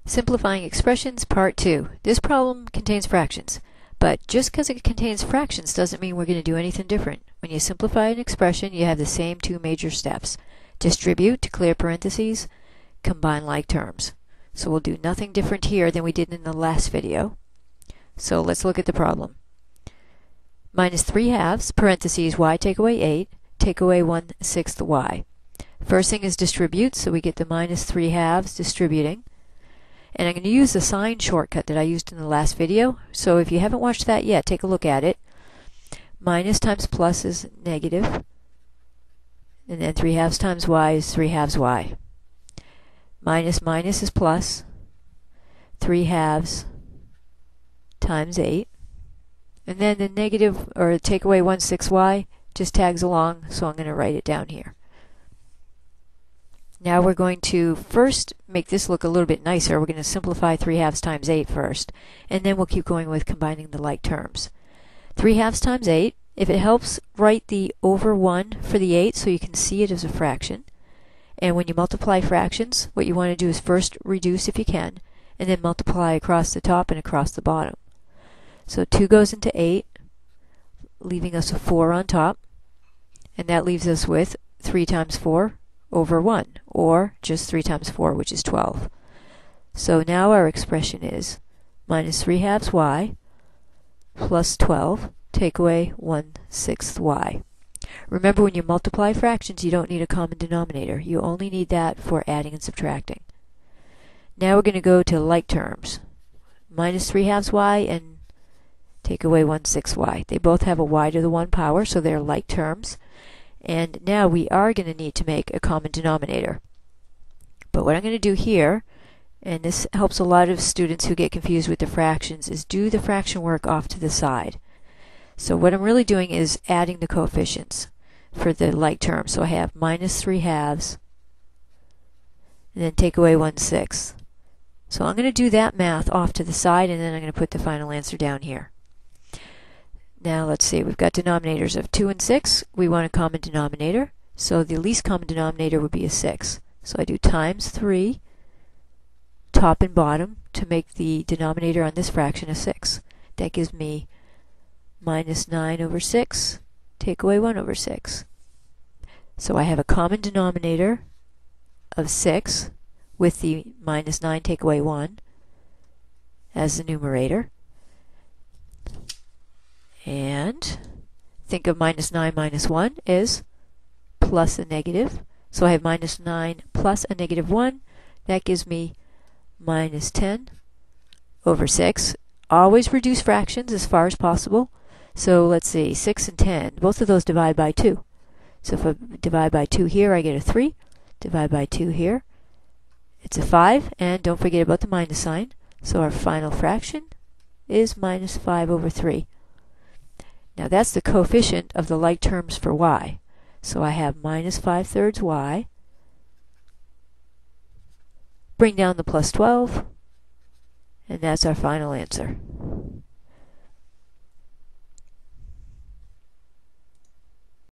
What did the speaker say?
Simplifying expressions, part 2. This problem contains fractions, but just because it contains fractions doesn't mean we're going to do anything different. When you simplify an expression, you have the same two major steps. Distribute to clear parentheses, combine like terms. So we'll do nothing different here than we did in the last video. So let's look at the problem. Minus 3 halves, parentheses, y take away 8, take away 1/6 y. First thing is distribute, so we get the minus 3 halves distributing. And I'm going to use the sign shortcut that I used in the last video. So if you haven't watched that yet, take a look at it. Minus times plus is negative. And then 3 halves times y is 3 halves y. Minus minus is plus. 3 halves times 8. And then the negative, or take away 1/6 y, just tags along, so I'm going to write it down here. Now we're going to first make this look a little bit nicer. We're going to simplify 3 halves times 8 first, and then we'll keep going with combining the like terms. 3 halves times 8, if it helps, write the over 1 for the 8 so you can see it as a fraction. And when you multiply fractions, what you want to do is first reduce if you can, and then multiply across the top and across the bottom. So 2 goes into 8, leaving us a 4 on top, and that leaves us with 3 times 4 over 1, or just 3 times 4, which is 12. So now our expression is minus 3 halves y plus 12, take away 1/6 y. Remember, when you multiply fractions, you don't need a common denominator. You only need that for adding and subtracting. Now we're going to go to like terms. Minus 3 halves y and take away 1/6 y. They both have a y to the 1 power, so they're like terms. And now we are going to need to make a common denominator. But what I'm going to do here, and this helps a lot of students who get confused with the fractions, is do the fraction work off to the side. So what I'm really doing is adding the coefficients for the like term. So I have minus 3 halves, and then take away 1/6. So I'm going to do that math off to the side, and then I'm going to put the final answer down here. Now let's see, we've got denominators of 2 and 6. We want a common denominator, so the least common denominator would be a 6. So I do times 3, top and bottom, to make the denominator on this fraction a 6. That gives me minus 9 over 6, take away 1 over 6. So I have a common denominator of 6 with the minus 9 take away 1 as the numerator. And think of minus 9 minus 1 is plus a negative. So I have minus 9 plus a negative 1. That gives me minus 10 over 6. Always reduce fractions as far as possible. So let's see, 6 and 10, both of those divide by 2. So if I divide by 2 here, I get a 3. Divide by 2 here, it's a 5. And don't forget about the minus sign. So our final fraction is minus 5 over 3. Now that's the coefficient of the like terms for y. So I have minus 5/3 y. Bring down the plus 12, and that's our final answer.